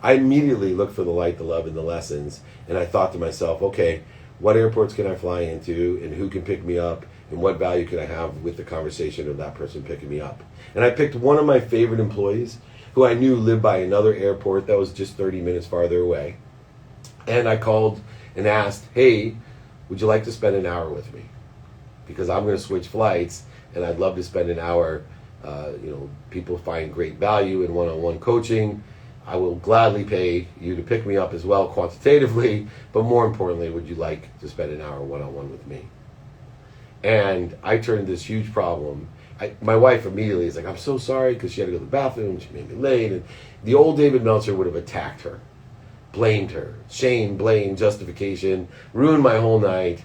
I immediately looked for the light, the love, and the lessons, and I thought to myself, okay, what airports can I fly into, and who can pick me up, and what value could I have with the conversation of that person picking me up? And I picked one of my favorite employees who I knew lived by another airport that was just 30 minutes farther away. And I called and asked, hey, would you like to spend an hour with me? Because I'm going to switch flights, and I'd love to spend an hour. People find great value in one-on-one coaching. I will gladly pay you to pick me up as well quantitatively, but more importantly, would you like to spend an hour one-on-one with me? And I turned this huge problem. My wife immediately is like, I'm so sorry, because she had to go to the bathroom, she made me late. And the old David Meltzer would have attacked her, blamed her, shame, blame, justification, ruined my whole night.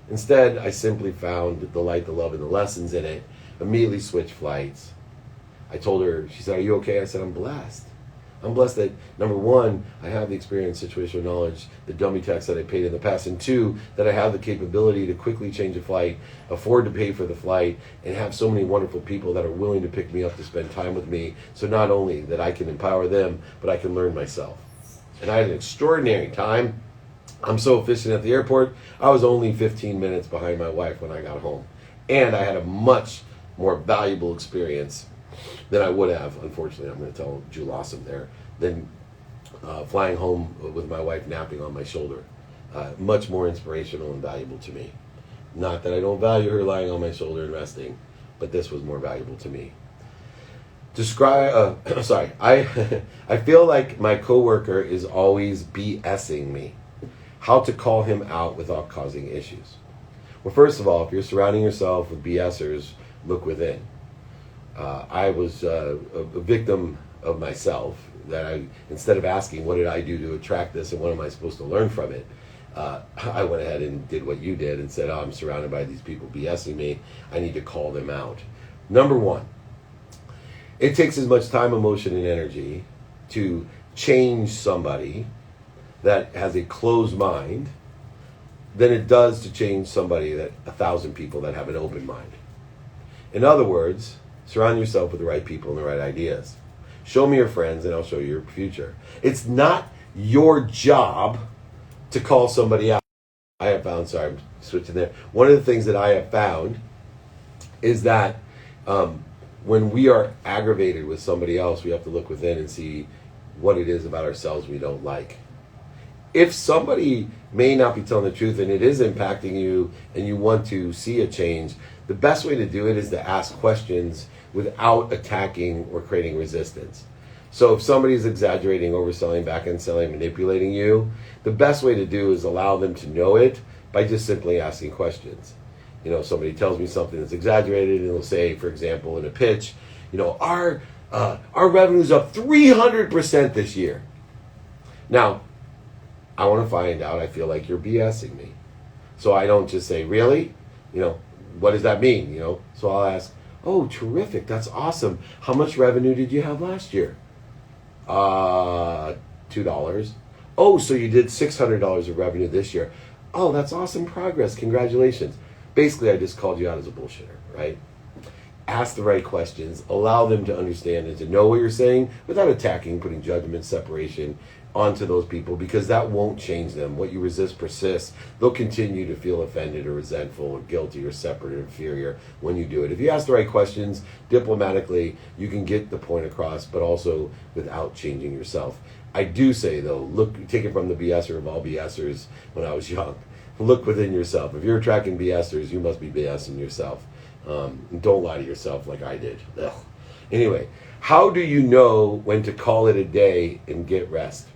Instead, I simply found the light, the love, and the lessons in it, immediately switched flights. I told her, she said, are you okay? I said, I'm blessed. I'm blessed that, number one, I have the experience, situational knowledge, the dummy tax that I paid in the past, and two, that I have the capability to quickly change a flight, afford to pay for the flight, and have so many wonderful people that are willing to pick me up to spend time with me, so not only that I can empower them, but I can learn myself. And I had an extraordinary time. I'm so efficient at the airport, I was only 15 minutes behind my wife when I got home. And I had a much more valuable experience than I would have, unfortunately, I'm going to tell Jewel Awesome there, than flying home with my wife napping on my shoulder. Much more inspirational and valuable to me. Not that I don't value her lying on my shoulder and resting, but this was more valuable to me. I feel like my coworker is always BSing me. How to call him out without causing issues? Well, first of all, if you're surrounding yourself with BSers, look within. I was a victim of myself, that I, instead of asking what did I do to attract this and what am I supposed to learn from it, I went ahead and did what you did and said, oh, I'm surrounded by these people BSing me, I need to call them out. Number one, it takes as much time, emotion, and energy to change somebody that has a closed mind than it does to change somebody, that 1,000 people that have an open mind. In other words, surround yourself with the right people and the right ideas. Show me your friends and I'll show you your future. It's not your job to call somebody out. I have found, sorry, I'm switching there. One of the things that I have found is that when we are aggravated with somebody else, we have to look within and see what it is about ourselves we don't like. If somebody may not be telling the truth and it is impacting you and you want to see a change, the best way to do it is to ask questions without attacking or creating resistance. So if somebody's exaggerating, overselling, back-end selling, manipulating you, the best way to do is allow them to know it by just simply asking questions. Somebody tells me something that's exaggerated and they'll say, for example, in a pitch, our revenue's up 300% this year. Now, I want to find out. I feel like you're BSing me, so I don't just say, really, what does that mean? So I'll ask, oh, terrific, that's awesome. How much revenue did you have last year? $2. Oh, so you did $600 of revenue this year. Oh, that's awesome progress. Congratulations. Basically, I just called you out as a bullshitter, right? Ask the right questions. Allow them to understand and to know what you're saying without attacking, putting judgment, separation onto those people, because that won't change them. What you resist persists. They'll continue to feel offended or resentful or guilty or separate or inferior when you do it. If you ask the right questions diplomatically, you can get the point across, but also without changing yourself. I do say, though, take it from the BSer of all BSers when I was young. Look within yourself. If you're attracting BSers, you must be BSing yourself. Don't lie to yourself like I did. Ugh. Anyway, how do you know when to call it a day and get rest?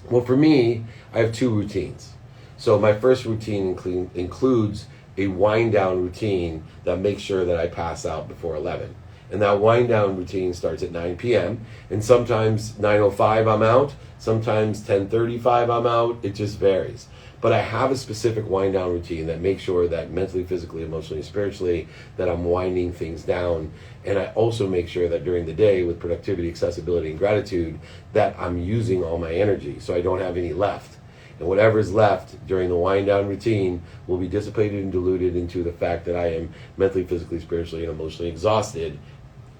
Well, for me, I have 2 routines. So my first routine includes a wind down routine that makes sure that I pass out before 11. And that wind down routine starts at 9 p.m. And sometimes 9:05 I'm out, sometimes 10:35 I'm out. It just varies. But I have a specific wind down routine that makes sure that mentally, physically, emotionally, spiritually, that I'm winding things down. And I also make sure that during the day with productivity, accessibility, and gratitude, that I'm using all my energy so I don't have any left. And whatever's left during the wind down routine will be dissipated and diluted into the fact that I am mentally, physically, spiritually, and emotionally exhausted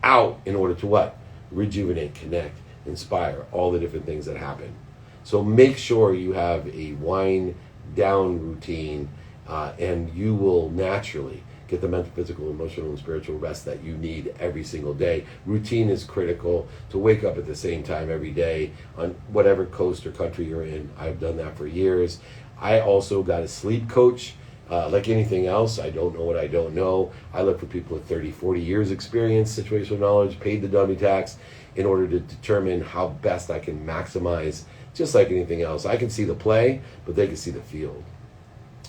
out in order to what? Rejuvenate, connect, inspire, all the different things that happen. So make sure you have a wind down routine, and you will naturally get the mental, physical, emotional, and spiritual rest that you need every single day. Routine is critical. To wake up at the same time every day on whatever coast or country you're in. I've done that for years. I also got a sleep coach. Like anything else, I don't know what I don't know. I look for people with 30, 40 years experience, situational knowledge, paid the dummy tax, in order to determine how best I can maximize. Just like anything else, I can see the play, but they can see the field.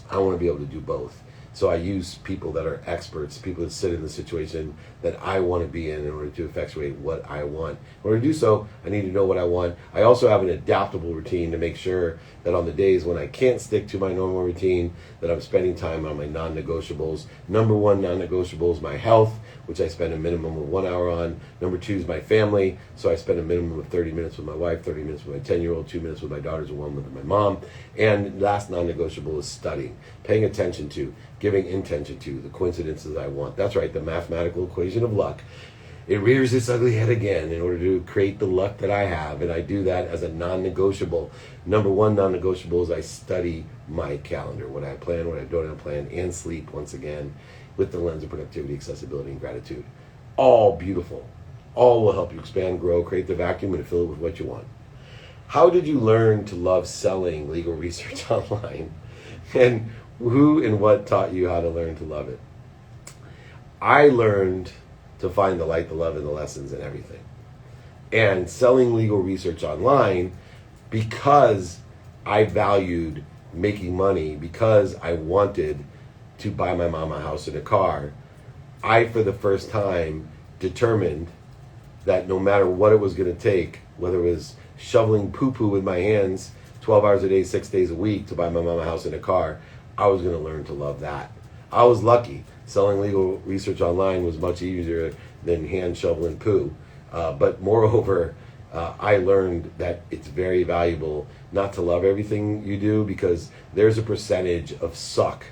I want to be able to do both. So I use people that are experts, people that sit in the situation that I want to be in order to effectuate what I want. In order to do so, I need to know what I want. I also have an adaptable routine to make sure that on the days when I can't stick to my normal routine, that I'm spending time on my non-negotiables. Number 1 non-negotiable is my health, which I spend a minimum of 1 hour on. Number 2 is my family, so I spend a minimum of 30 minutes with my wife, 30 minutes with my 10-year-old, 2 minutes with my daughters, and 1 with my mom. And last non-negotiable is studying, paying attention to, giving intention to the coincidences I want. That's right, the mathematical equation of luck. It rears its ugly head again in order to create the luck that I have, and I do that as a non-negotiable. Number 1 non-negotiable is I study my calendar, what I plan, what I don't have planned, and sleep once again with the lens of productivity, accessibility, and gratitude. All beautiful. All will help you expand, grow, create the vacuum, and fill it with what you want. How did you learn to love selling legal research online? And who and what taught you how to learn to love it? I learned to find the light, the love, and the lessons in everything. And selling legal research online, because I valued making money, because I wanted to buy my mom a house and a car, I, for the first time, determined that no matter what it was going to take, whether it was shoveling poo-poo with my hands 12 hours a day, 6 days a week to buy my mom a house and a car, I was going to learn to love that. I was lucky. Selling legal research online was much easier than hand shoveling poo. But moreover, I learned that it's very valuable not to love everything you do, because there's a percentage of suck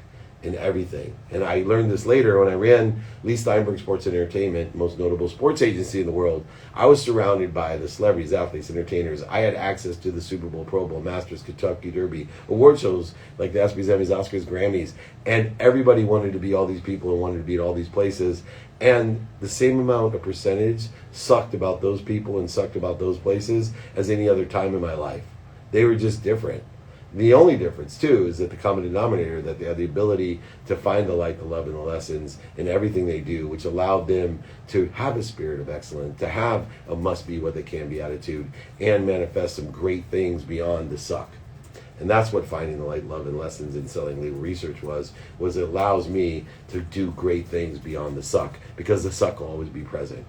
in everything. And I learned this later when I ran Lee Steinberg Sports and Entertainment, most notable sports agency in the world. I was surrounded by the celebrities, athletes, entertainers. I had access to the Super Bowl, Pro Bowl, Masters, Kentucky Derby, award shows like the ESPYs, Emmys, Oscars, Grammys. And everybody wanted to be all these people and wanted to be at all these places. And the same amount of percentage sucked about those people and sucked about those places as any other time in my life. They were just different. The only difference, too, is that the common denominator, that they have the ability to find the light, the love, and the lessons in everything they do, which allowed them to have a spirit of excellence, to have a must-be-what-they-can-be attitude, and manifest some great things beyond the suck. And that's what finding the light, love, and lessons in selling legal research was it allows me to do great things beyond the suck, because the suck will always be present.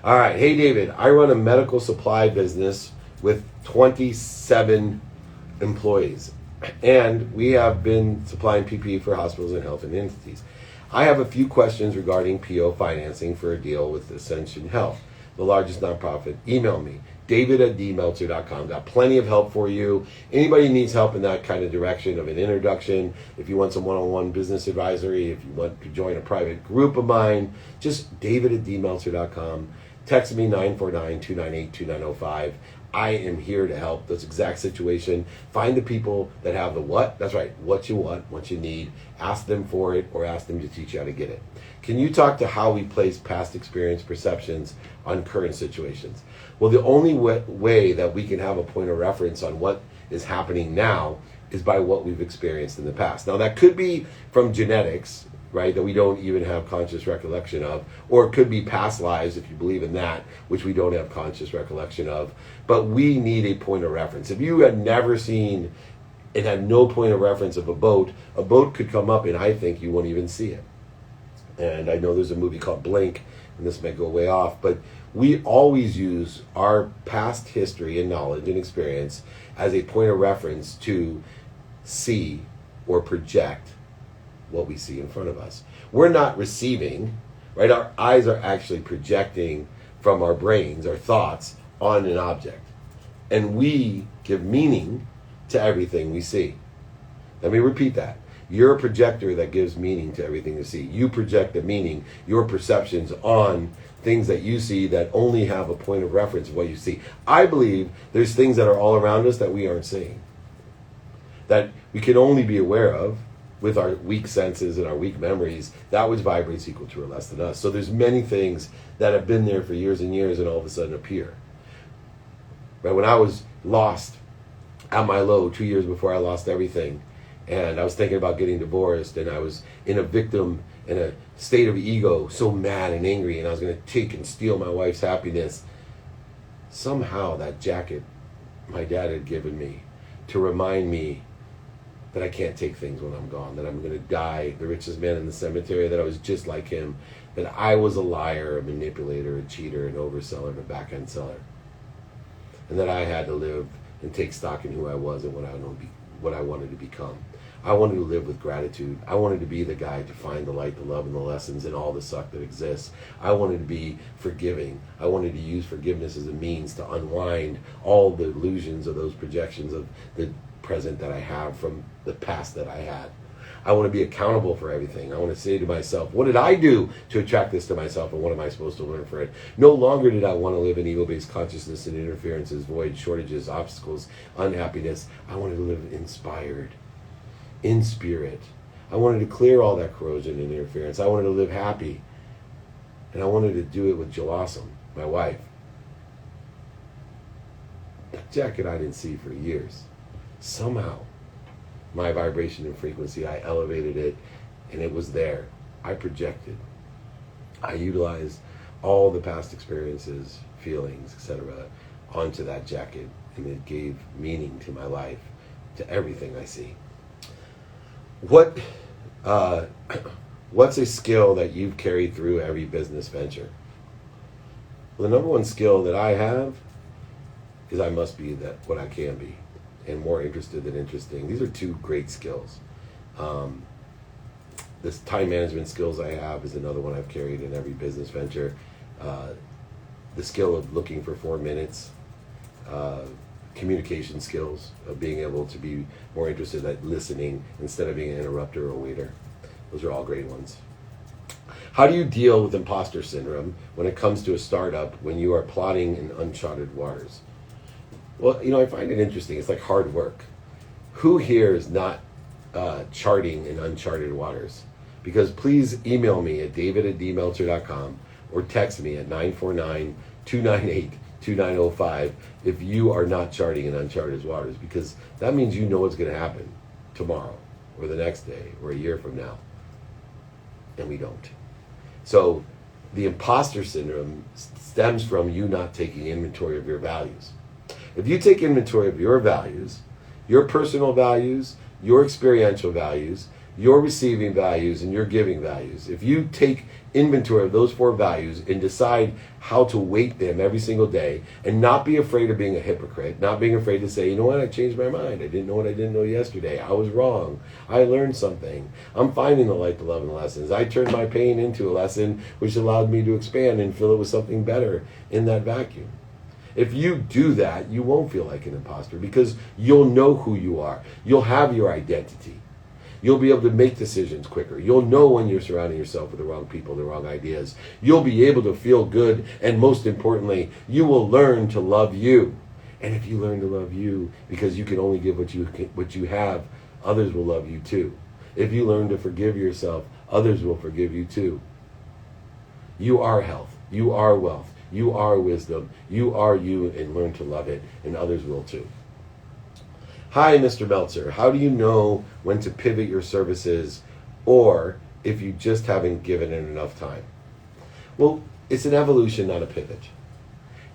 All right. Hey, David, I run a medical supply business with 27 employees, and we have been supplying PPE for hospitals and health and entities. I have a few questions regarding PO financing for a deal with Ascension Health, the largest nonprofit. Email me, david@dmeltzer.com. Got plenty of help for you. Anybody needs help in that kind of direction of an introduction, if you want some one-on-one business advisory, if you want to join a private group of mine, just david@dmeltzer.com. Text me 949-298-2905. I am here to help this exact situation. Find the people that have the what. That's right, what you want, what you need. Ask them for it or ask them to teach you how to get it. Can you talk to how we place past experience perceptions on current situations? Well, the only way that we can have a point of reference on what is happening now is by what we've experienced in the past. Now, that could be from genetics, right, that we don't even have conscious recollection of, or it could be past lives, if you believe in that, which we don't have conscious recollection of. But we need a point of reference. If you had never seen and had no point of reference of a boat could come up and I think you won't even see it. And I know there's a movie called Blink, and this may go way off, but we always use our past history and knowledge and experience as a point of reference to see or project what we see in front of us. We're not receiving, right? Our eyes are actually projecting from our brains, our thoughts, on an object. And we give meaning to everything we see. Let me repeat that. You're a projector that gives meaning to everything you see. You project the meaning, your perceptions on things that you see that only have a point of reference of what you see. I believe there's things that are all around us that we aren't seeing, that we can only be aware of with our weak senses and our weak memories, that which vibrates equal to or less than us. So there's many things that have been there for years and years and all of a sudden appear. Right? When I was lost at my low 2 years before I lost everything, and I was thinking about getting divorced, and I was in a state of ego, so mad and angry, and I was going to take and steal my wife's happiness. Somehow that jacket my dad had given me to remind me that I can't take things when I'm gone, that I'm going to die the richest man in the cemetery, that I was just like him, that I was a liar, a manipulator, a cheater, an overseller, and a back-end seller, and that I had to live and take stock in who I was and what I wanted to become. I wanted to live with gratitude. I wanted to be the guy to find the light, the love, and the lessons in all the suck that exists. I wanted to be forgiving. I wanted to use forgiveness as a means to unwind all the illusions of those projections of the present that I have from the past that I had. I want to be accountable for everything. I want to say to myself, what did I do to attract this to myself, and what am I supposed to learn for it? No longer did I want to live in ego-based consciousness and interferences, voids, shortages, obstacles, unhappiness. I wanted to live inspired, in spirit. I wanted to clear all that corrosion and interference. I wanted to live happy. And I wanted to do it with Joawesome, my wife. That jacket I didn't see for years. Somehow, my vibration and frequency, I elevated it, and it was there. I projected. I utilized all the past experiences, feelings, etc. onto that jacket, and it gave meaning to my life, to everything I see. What's a skill that you've carried through every business venture? Well, the number one skill that I have is I must be what I can be, and more interested than interesting. These are two great skills. This time management skills I have is another one I've carried in every business venture. The skill of looking for 4 minutes. Communication skills of being able to be more interested at listening instead of being an interrupter or a waiter. Those are all great ones. How do you deal with imposter syndrome when it comes to a startup when you are plotting in uncharted waters? Well, I find it interesting. It's like hard work. Who here is not charting in uncharted waters? Because please email me at david@dmeltzer.com or text me at 949-298-2905 if you are not charting in uncharted waters, because that means you know what's going to happen tomorrow or the next day or a year from now, and we don't. So the imposter syndrome stems from you not taking inventory of your values. If you take inventory of your values, your personal values, your experiential values, you're receiving values and you're giving values. If you take inventory of those 4 values and decide how to weight them every single day and not be afraid of being a hypocrite, not being afraid to say, you know what, I changed my mind. I didn't know what I didn't know yesterday. I was wrong. I learned something. I'm finding the light, the love, and the lessons. I turned my pain into a lesson, which allowed me to expand and fill it with something better in that vacuum. If you do that, you won't feel like an imposter because you'll know who you are. You'll have your identity. You'll be able to make decisions quicker. You'll know when you're surrounding yourself with the wrong people, the wrong ideas. You'll be able to feel good, and most importantly, you will learn to love you. And if you learn to love you, because you can only give what you have, others will love you too. If you learn to forgive yourself, others will forgive you too. You are health. You are wealth. You are wisdom. You are you, and learn to love it, and others will too. Hi, Mr. Meltzer. How do you know when to pivot your services or if you just haven't given it enough time? Well, it's an evolution, not a pivot.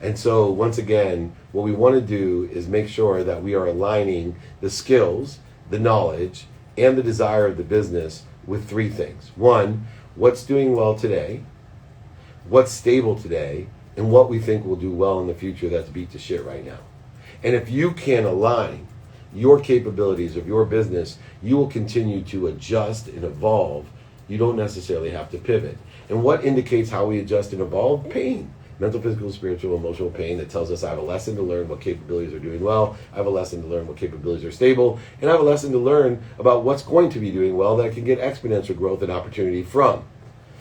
And so, once again, what we want to do is make sure that we are aligning the skills, the knowledge, and the desire of the business with 3 things. 1, what's doing well today, what's stable today, and what we think will do well in the future that's beat to shit right now. And if you can align your capabilities of your business, you will continue to adjust and evolve. You don't necessarily have to pivot. And what indicates how we adjust and evolve? Pain. Mental, physical, spiritual, emotional pain that tells us I have a lesson to learn what capabilities are doing well, I have a lesson to learn what capabilities are stable, and I have a lesson to learn about what's going to be doing well that I can get exponential growth and opportunity from.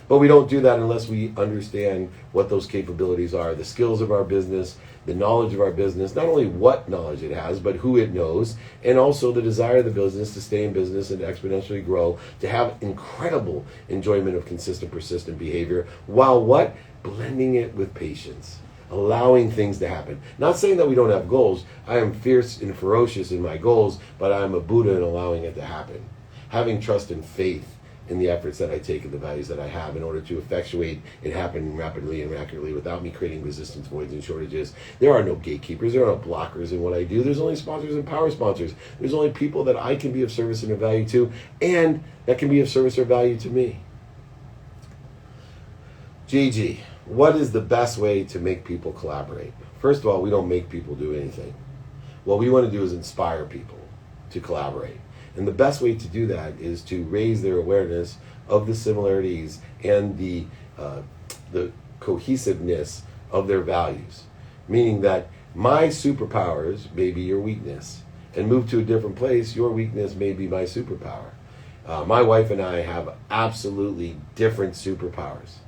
But we don't do that unless we understand what those capabilities are, the skills of our business, the knowledge of our business, not only what knowledge it has, but who it knows, and also the desire of the business to stay in business and to exponentially grow, to have incredible enjoyment of consistent, persistent behavior, while what? Blending it with patience, allowing things to happen. Not saying that we don't have goals. I am fierce and ferocious in my goals, but I am a Buddha in allowing it to happen. Having trust and faith in the efforts that I take and the values that I have in order to effectuate it happen rapidly and accurately without me creating resistance, voids, and shortages. There are no gatekeepers. There are no blockers in what I do. There's only sponsors and power sponsors. There's only people that I can be of service and of value to, and that can be of service or value to me. Gigi, what is the best way to make people collaborate? First of all, we don't make people do anything. What we want to do is inspire people to collaborate. And the best way to do that is to raise their awareness of the similarities and the cohesiveness of their values. Meaning that my superpowers may be your weakness. And move to a different place, your weakness may be my superpower. My wife and I have absolutely different superpowers.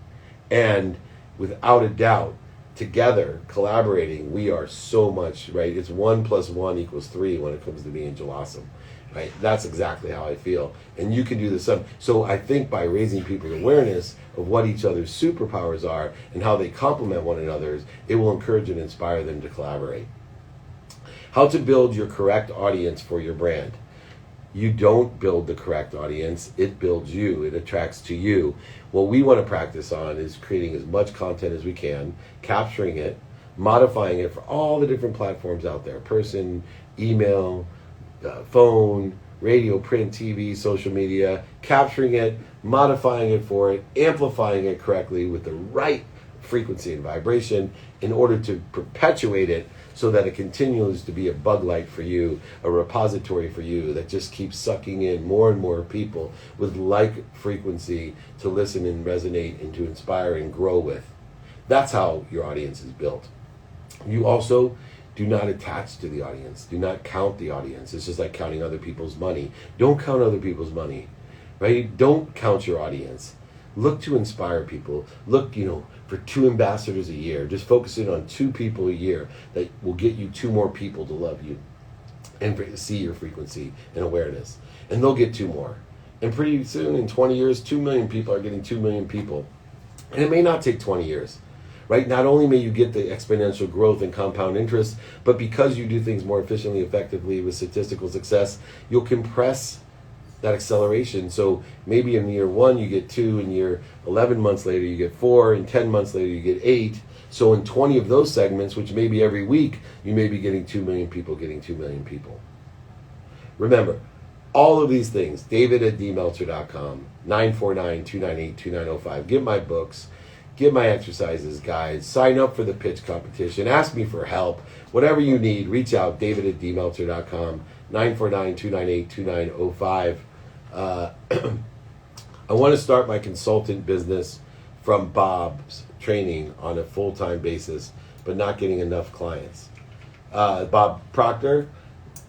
And without a doubt, together, collaborating, we are so much, right? It's 1 + 1 = 3 when it comes to being Awesome. Right? That's exactly how I feel. And you can do the same. So I think by raising people's awareness of what each other's superpowers are and how they complement one another's, it will encourage and inspire them to collaborate. How to build your correct audience for your brand. You don't build the correct audience, it builds you, it attracts to you. What we want to practice on is creating as much content as we can, capturing it, modifying it for all the different platforms out there, person, email, phone, radio, print, TV, social media, capturing it, modifying it for it, amplifying it correctly with the right frequency and vibration in order to perpetuate it so that it continues to be a bug light for you, a repository for you that just keeps sucking in more and more people with like frequency to listen and resonate and to inspire and grow with. That's how your audience is built. You also do not attach to the audience. Do not count the audience. It's just like counting other people's money. Don't count other people's money, right? Don't count your audience. Look to inspire people. Look, for 2 ambassadors a year. Just focusing on 2 people a year that will get you 2 more people to love you and see your frequency and awareness. And they'll get 2 more. And pretty soon, in 20 years, 2 million people are getting 2 million people. And it may not take 20 years. Right? Not only may you get the exponential growth and compound interest, but because you do things more efficiently, effectively, with statistical success, you'll compress that acceleration. So maybe in year 1 you get 2, in year 11 months later you get 4, and 10 months later you get 8. So in 20 of those segments, which may be every week, you may be getting 2 million people getting 2 million people. Remember, All of these things, David at dmeltzer.com, 949-298-2905. Get my books, get my exercises, guides, sign up for the pitch competition, ask me for help, whatever you need, reach out, David at dmeltzer.com, 949-298-2905. I want to start my consultant business from Bob's training on a full-time basis, but not getting enough clients. Bob Proctor.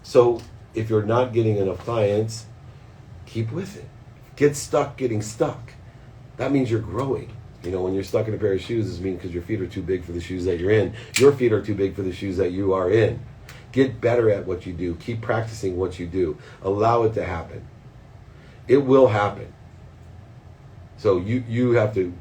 So if you're not getting enough clients, keep with it. Get stuck getting stuck. That means you're growing. When you're stuck in a pair of shoes, it means because your feet are too big for the shoes that you're in. Your feet are too big for the shoes that you are in. Get better at what you do. Keep practicing what you do. Allow it to happen. It will happen. So you have to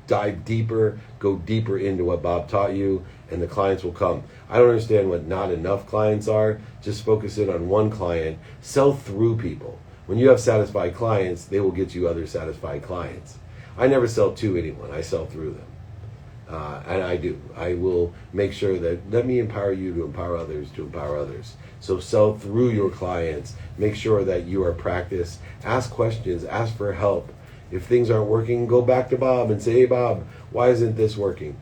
dive deeper, go deeper into what Bob taught you, and the clients will come. I don't understand what not enough clients are. Just focus in on one client. Sell through people. When you have satisfied clients, they will get you other satisfied clients. I never sell to anyone. I sell through them. And I do. I will make sure that let me empower you to empower others to empower others. So sell through your clients. Make sure that you are practiced. Ask questions. Ask for help. If things aren't working, go back to Bob and say, hey, Bob, why isn't this working?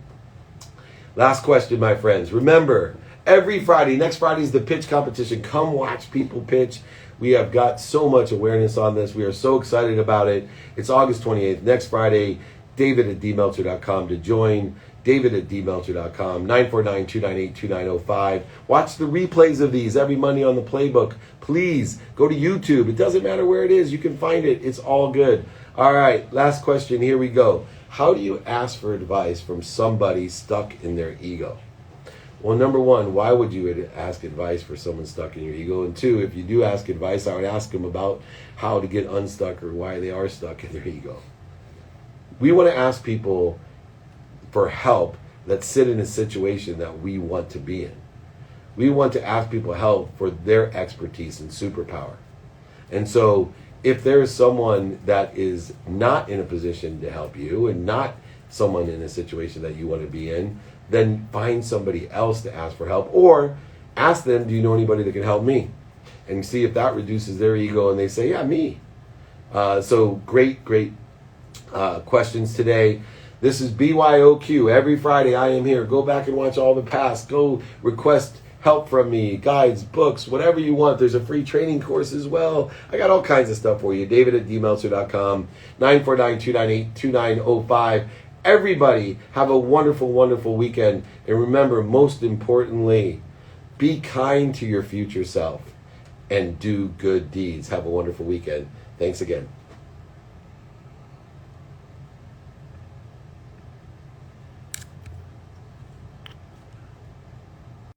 Last question, my friends. Remember, every Friday, next Friday is the pitch competition. Come watch people pitch. We have got so much awareness on this. We are so excited about it. It's August 28th, next Friday. David at dmeltzer.com to join. David at dmeltzer.com, 949-298-2905. Watch the replays of these every Monday on the playbook. Please go to YouTube. It doesn't matter where it is. You can find it. It's all good. All right, last question. Here we go. How do you ask for advice from somebody stuck in their ego? Well, number one, why would you ask advice for someone stuck in your ego? And two, if you do ask advice, I would ask them about how to get unstuck or why they are stuck in their ego. We want to ask people for help that sit in a situation that we want to be in. We want to ask people help for their expertise and superpower. And so if there is someone that is not in a position to help you and not someone in a situation that you want to be in, then find somebody else to ask for help, or ask them, do you know anybody that can help me? And see if that reduces their ego and they say, yeah, me. So great questions today. This is byoq. Every Friday I am here. Go back and watch all the past. Go request help from me, guides, books, whatever you want. There's a free training course as well. I got all kinds of stuff for you. David at dmeltzer.com, 949-298-2905. Everybody have a wonderful, wonderful weekend. And remember, most importantly, be kind to your future self and do good deeds. Have a wonderful weekend. Thanks again.